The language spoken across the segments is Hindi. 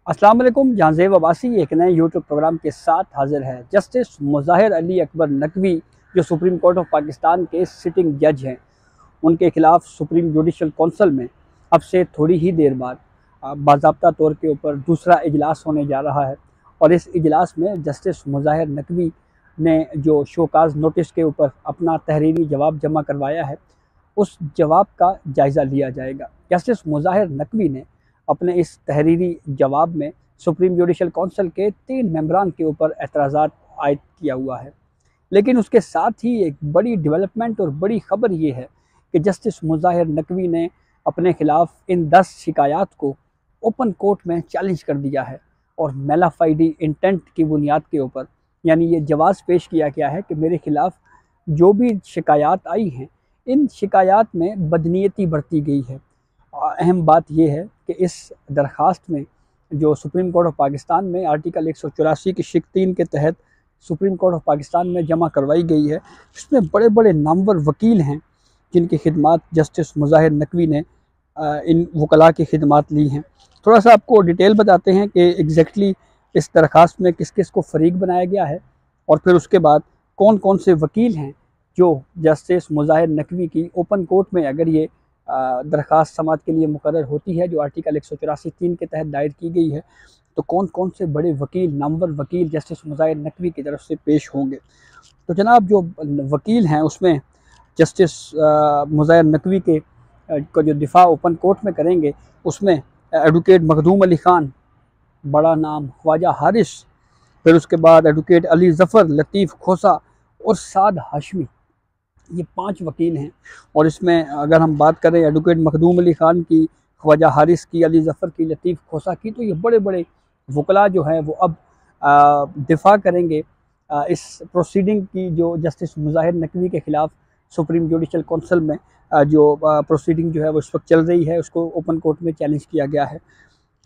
अस्सलाम वालेकुम। जहांज़ेब अब्बासी एक नए यूट्यूब प्रोग्राम के साथ हाजिर है। जस्टिस मुज़ाहिर अली अकबर नकवी जो सुप्रीम कोर्ट ऑफ पाकिस्तान के सिटिंग जज हैं, उनके ख़िलाफ़ सुप्रीम जुडिशल कौंसिल में अब से थोड़ी ही देर बाद बाज़ाब्ता तौर के ऊपर दूसरा इजलास होने जा रहा है। और इस इजलास में जस्टिस मुज़ाहिर नकवी ने जो शोकाज़ नोटिस के ऊपर अपना तहरीरी जवाब जमा करवाया है, उस जवाब का जायज़ा लिया जाएगा। जस्टिस मुज़ाहिर नकवी ने अपने इस तहरीरी जवाब में सुप्रीम जुडिशल कौंसिल के 3 मेंबरान के ऊपर एतराज़ात आयद किया हुआ है। लेकिन उसके साथ ही एक बड़ी डेवलपमेंट और बड़ी ख़बर ये है कि जस्टिस मुज़ाहिर नकवी ने अपने ख़िलाफ़ इन 10 शिकायत को ओपन कोर्ट में चैलेंज कर दिया है और मेलाफाइडी इंटेंट की बुनियाद के ऊपर, यानी ये जवाज़ पेश किया गया है कि मेरे ख़िलाफ़ जो भी शिकायत आई हैं, इन शिकायत में बदनीयती बरती गई है। अहम बात यह है कि इस दरख्वास्त में जो सुप्रीम कोर्ट ऑफ पाकिस्तान में आर्टिकल 184 की शिक 3 के तहत सुप्रीम कोर्ट ऑफ पाकिस्तान में जमा करवाई गई है, इसमें बड़े बड़े नामवर वकील हैं जिनकी खिदमात जस्टिस मुज़ाहिर नकवी ने इन वकला की खिदमात ली हैं। थोड़ा सा आपको डिटेल बताते हैं कि एग्जैक्टली इस दरख्वास्त में किस किस को फ़रीक बनाया गया है और फिर उसके बाद कौन कौन से वकील हैं जो जस्टिस मुज़ाहिर नकवी की ओपन कोर्ट में अगर ये दरख्वास्त समात के लिए मुकर्रर होती है जो आर्टिकल 184(3) के तहत दायर की गई है, तो कौन कौन से बड़े वकील, नामवर वकील जस्टिस मुज़ाहिर नकवी की तरफ से पेश होंगे। तो जनाब जो वकील हैं उसमें जस्टिस मुज़ाहिर नकवी के को जो दिफा ओपन कोर्ट में करेंगे उसमें एडवोकेट मखदूम अली ख़ान, बड़ा नाम ख्वाजा हारिस, फिर उसके बाद एडवोकेट अली ज़फ़र, लतीफ़ खोसा और साद हाशमी, ये 5 वकील हैं। और इसमें अगर हम बात करें एडवोकेट मखदूम अली ख़ान की, ख्वाजा हारिस की, अली ज़फ़र की, लतीफ़ खोसा की, तो ये बड़े बड़े वकला जो हैं वो अब दिफा करेंगे इस प्रोसीडिंग की जो जस्टिस मुज़ाहिर नकवी के ख़िलाफ़ सुप्रीम जुडिशल कौंसिल में जो प्रोसीडिंग जो है वो इस वक्त चल रही है, उसको ओपन कोर्ट में चैलेंज किया गया है।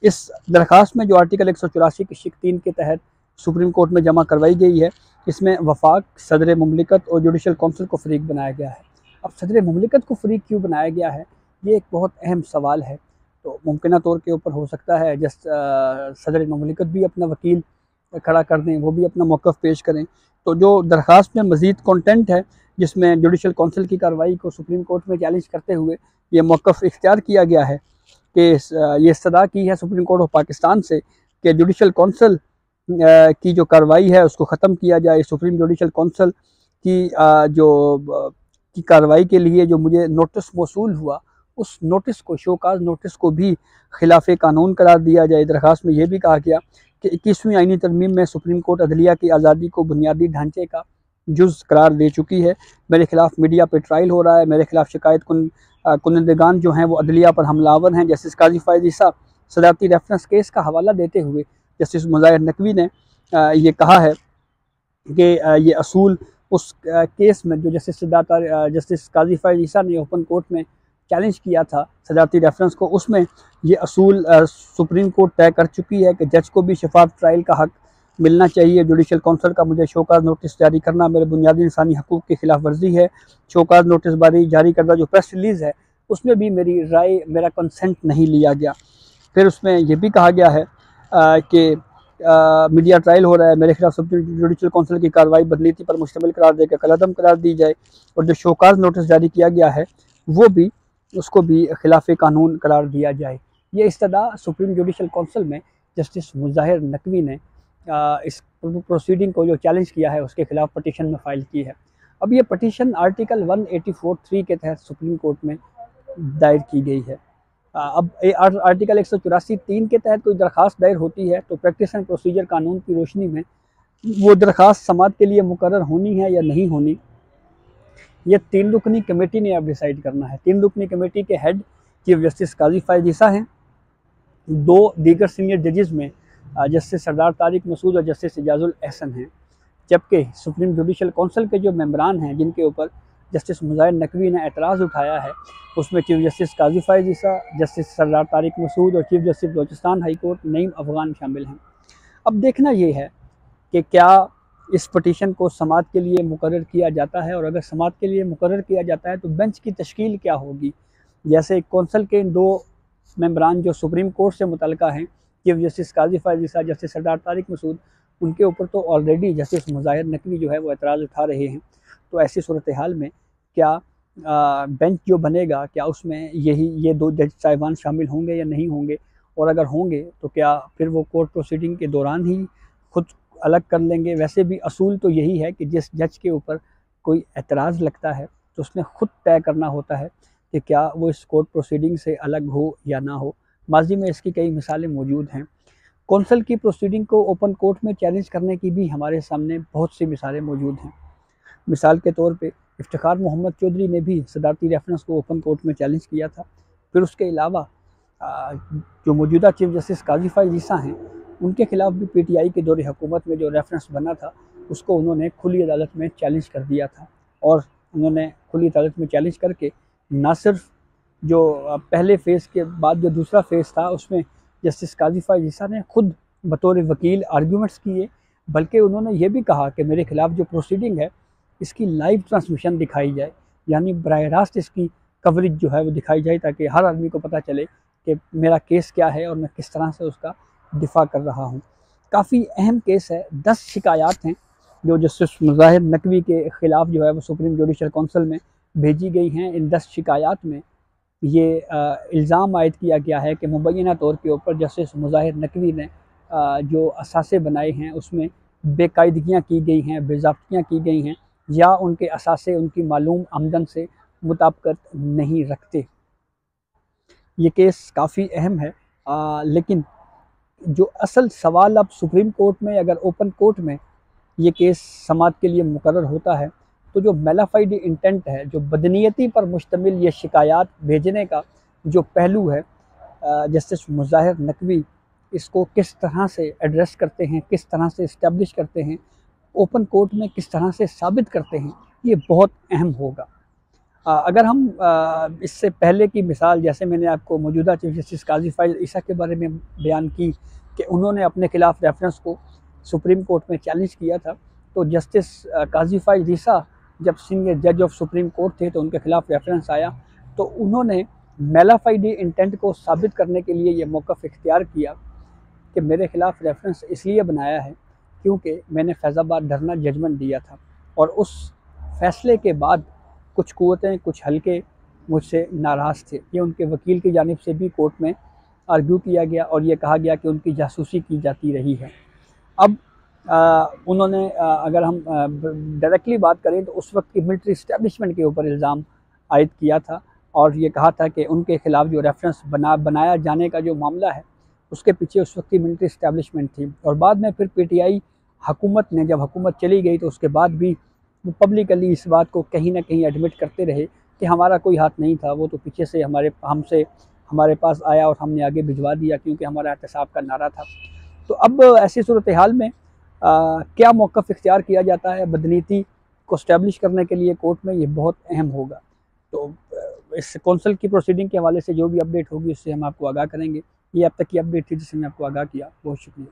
इस दरख्वास्त में जो आर्टिकल 184 की शिक 3 के तहत सुप्रीम कोर्ट में जमा करवाई गई है, इसमें वफाक, सदर मुमलिकत और जुडिशल कौंसिल को फ़रीक बनाया गया है। अब सदर मुमलिकत को फ़रीक क्यों बनाया गया है, ये एक बहुत अहम सवाल है। तो मुमकिना तौर के ऊपर हो सकता है सदर मुमलिकत भी अपना वकील खड़ा कर दें, वो भी अपना मौक़िफ़ पेश करें। तो जो दरख्वास्त में मज़ीद कंटेंट है जिसमें जुडिशल कौंसिल की कार्रवाई को सुप्रीम कोर्ट में चैलेंज करते हुए ये मौक़िफ़ इख्तियार किया गया है कि ये सदा की है सुप्रीम कोर्ट ऑफ पाकिस्तान से कि जुडिशल कौंसिल की जो कार्रवाई है उसको ख़त्म किया जाए। सुप्रीम जुडिशल कौंसिल की की कार्रवाई के लिए जो मुझे नोटिस मौसूल हुआ, उस नोटिस को, शोकाज़ नोटिस को भी खिलाफ़ कानून करार दिया जाए। दरख्वास्त में यह भी कहा गया कि 21वीं आईनी तरमीम में सुप्रीम कोर्ट अदलिया की आज़ादी को बुनियादी ढांचे का जुज़ करार दे चुकी है। मेरे ख़िलाफ़ मीडिया पर ट्रायल हो रहा है, मेरे ख़िलाफ़ शिकायत कुनंदगान जो हैं वो अदलिया पर हमलावर हैं। जस्टिस काजी फ़ायज़ ईसा सदारती रेफरेंस केस का हवाला देते हुए जस्टिस मुज़ाहिर नकवी ने ये कहा है कि ये असूल उस केस में जो जस्टिस काजी फ़ायज़ ईसा ने ओपन कोर्ट में चैलेंज किया था सदारती रेफरेंस को, उसमें ये असूल सुप्रीम कोर्ट तय कर चुकी है कि जज को भी शफाफ ट्रायल का हक़ मिलना चाहिए। जुडिशल कौंसिल का मुझे शोकाज़ नोटिस जारी करना मेरे बुनियादी इंसानी हकूक़ की खिलाफ वर्जी है। शोकाज़ नोटिस बारी जारी करदा जो प्रेस रिलीज़ है उसमें भी मेरी राय, मेरा कंसेंट नहीं लिया गया। फिर उसमें यह भी कहा गया है कि मीडिया ट्रायल हो रहा है, मेरे खिलाफ सुप्रीम जुडिशल कौंसिल की कार्रवाई बदनीति पर मुश्तमिल करार देकर कलअदम करार दी जाए और जो शोकाज़ नोटिस जारी किया गया है वो भी, उसको भी खिलाफ कानून करार दिया जाए। ये इस्तदा सुप्रीम जुडिशल कौंसिल में जस्टिस मुज़ाहिर नकवी ने इस प्रोसीडिंग को जो चैलेंज किया है उसके खिलाफ पटिशन में फ़ाइल की है। अब ये पटिशन आर्टिकल 184(3) के तहत सुप्रीम कोर्ट में दायर की गई है। अब आर्टिकल 184(3) के तहत कोई दरख्वास्त दायर होती है तो प्रैक्टिस एंड प्रोसीजर कानून की रोशनी में वो दरख्वास्त समात के लिए मुकर्रर होनी है या नहीं होनी, ये 3 रुकनी कमेटी ने अब डिसाइड करना है। 3 रुकनी कमेटी के हेड चीफ जस्टिस काजी फ़ायज़ ईसा हैं। 2 दीगर सीनियर जजेस में जस्टिस सरदार तारिक मसूद और जस्टिस एजाजुल एहसन हैं। जबकि सुप्रीम जुडिशल कौंसिल के जो मेंबरान हैं जिनके ऊपर जस्टिस मुज़ाहिर नकवी ने एतराज़ उठाया है, उसमें चीफ जस्टिस काजी फ़ायज़ ईसा, जस्टिस सरदार तारिक मसूद और chief justice Balochistan high court Naeem Afghan शामिल हैं। अब देखना ये है कि क्या इस पटिशन को समात के लिए मुकर्रर किया जाता है, और अगर समात के लिए मुकर्रर किया जाता है तो बेंच की तश्कील क्या होगी। जैसे कौंसिल के इन 2 मेंबरान जो सुप्रीम कोर्ट से मुतल्लिक़ा हैं, चीफ जस्टिस काजी फायद ईसा, जस्टिस सरदार तारिक मसूद, उनके ऊपर तो ऑलरेडी जस्टिस मुज़ाहिर नकवी जो है वो एतराज़ उठा रहे हैं। तो ऐसी सूरत हाल में क्या बेंच जो बनेगा, क्या उसमें ये 2 जज साहिबान शामिल होंगे या नहीं होंगे, और अगर होंगे तो क्या फिर वो कोर्ट प्रोसीडिंग के दौरान ही खुद अलग कर लेंगे? वैसे भी असूल तो यही है कि जिस जज के ऊपर कोई एतराज़ लगता है तो उसने खुद तय करना होता है कि क्या वो इस कोर्ट प्रोसीडिंग से अलग हो या ना हो। माजी में इसकी कई मिसालें मौजूद हैं। कौंसल की प्रोसीडिंग को ओपन कोर्ट में चैलेंज करने की भी हमारे सामने बहुत सी मिसालें मौजूद हैं। मिसाल के तौर पे इफ्तिखार मोहम्मद चौधरी ने भी सदारती रेफरेंस को ओपन कोर्ट में चैलेंज किया था। फिर उसके अलावा जो मौजूदा चीफ जस्टिस काजी फायद ईसा हैं, उनके खिलाफ भी पीटीआई के दौरे हुकूमत में जो रेफरेंस बना था उसको उन्होंने खुली अदालत में चैलेंज कर दिया था। और उन्होंने खुली अदालत में चैलेंज करके ना सिर्फ जो पहले फ़ेज़ के बाद जो दूसरा फ़ेज़ था उसमें जस्टिस काजी फायद ईसा ने खुद बतौर वकील आर्ग्यूमेंट्स किए, बल्कि उन्होंने ये भी कहा कि मेरे खिलाफ जो प्रोसीडिंग है इसकी लाइव ट्रांसमिशन दिखाई जाए, यानी बराह रास्त इसकी कवरेज जो है वो दिखाई जाए, ताकि हर आदमी को पता चले कि मेरा केस क्या है और मैं किस तरह से उसका दिफा कर रहा हूँ। काफ़ी अहम केस है। 10 शिकायत हैं जो जस्टिस मुज़ाहिर नकवी के ख़िलाफ़ जो है वो सुप्रीम जुडिशल कौंसिल में भेजी गई हैं। इन 10 शिकायत में ये इल्ज़ाम आयद किया गया है कि मुबैना तौर के ऊपर जस्टिस मुज़ाहिर नकवी ने जो असासे बनाए हैं उसमें बेकायदगियाँ की गई हैं, बेज़ाब्तियाँ की गई हैं, या उनके असासे उनकी मालूम आमदन से मुताबिकत नहीं रखते। ये केस काफ़ी अहम है, लेकिन जो असल सवाल अब सुप्रीम कोर्ट में, अगर ओपन कोर्ट में ये केस समाअत के लिए मुकर्रर होता है तो जो मेलाफाइड इंटेंट है, जो बदनीयती पर मुश्तमिल ये शिकायत भेजने का जो पहलू है, जस्टिस मुज़ाहिर नकवी इसको किस तरह से एड्रेस करते हैं, किस तरह से इस्टेब्लिश करते हैं, ओपन कोर्ट में किस तरह से साबित करते हैं, ये बहुत अहम होगा। अगर हम इससे पहले की मिसाल, जैसे मैंने आपको मौजूदा चीफ जस्टिस काजी फायद ईसा के बारे में बयान की कि उन्होंने अपने खिलाफ रेफरेंस को सुप्रीम कोर्ट में चैलेंज किया था, तो जस्टिस काजी फायद ईसा जब सीनियर जज ऑफ सुप्रीम कोर्ट थे तो उनके खिलाफ रेफरेंस आया तो उन्होंने मेलाफाइड इंटेंट को साबित करने के लिए ये मौक़िफ़ इख्तियार किया कि मेरे खिलाफ रेफरेंस इसलिए बनाया है क्योंकि मैंने फैज़ाबाद धरना जजमेंट दिया था, और उस फैसले के बाद कुछ कुव्वतें, कुछ हल्के मुझसे नाराज़ थे। ये उनके वकील की जानिब से भी कोर्ट में आर्ग्यू किया गया और ये कहा गया कि उनकी जासूसी की जाती रही है। अब उन्होंने अगर हम डायरेक्टली बात करें तो उस वक्त की मिलिट्री इस्टेब्लिशमेंट के ऊपर इल्ज़ाम आयद किया था और ये कहा था कि उनके ख़िलाफ़ जो रेफरेंस बनाया जाने का जो मामला है उसके पीछे उस वक्त की मिलिट्री इस्टेब्लिशमेंट थी। और बाद में फिर पीटीआई हुकूमत ने, जब हुकूमत चली गई तो उसके बाद भी वो पब्लिकली इस बात को कहीं ना कहीं एडमिट करते रहे कि हमारा कोई हाथ नहीं था, वो तो पीछे से हमारे पास आया और हमने आगे भिजवा दिया क्योंकि हमारा एहतसाब का नारा था। तो अब ऐसी सूरत हाल में क्या मौक़िफ़ इख्तियार किया जाता है बदनीति को इस्टेब्लिश करने के लिए कोर्ट में, ये बहुत अहम होगा। तो इस कौंसल की प्रोसीडिंग के हवाले से जो भी अपडेट होगी उससे हम आपको आगाह करेंगे। ये अब तक की अपडेट थी जिससे मैं आपको आगाह किया। बहुत शुक्रिया।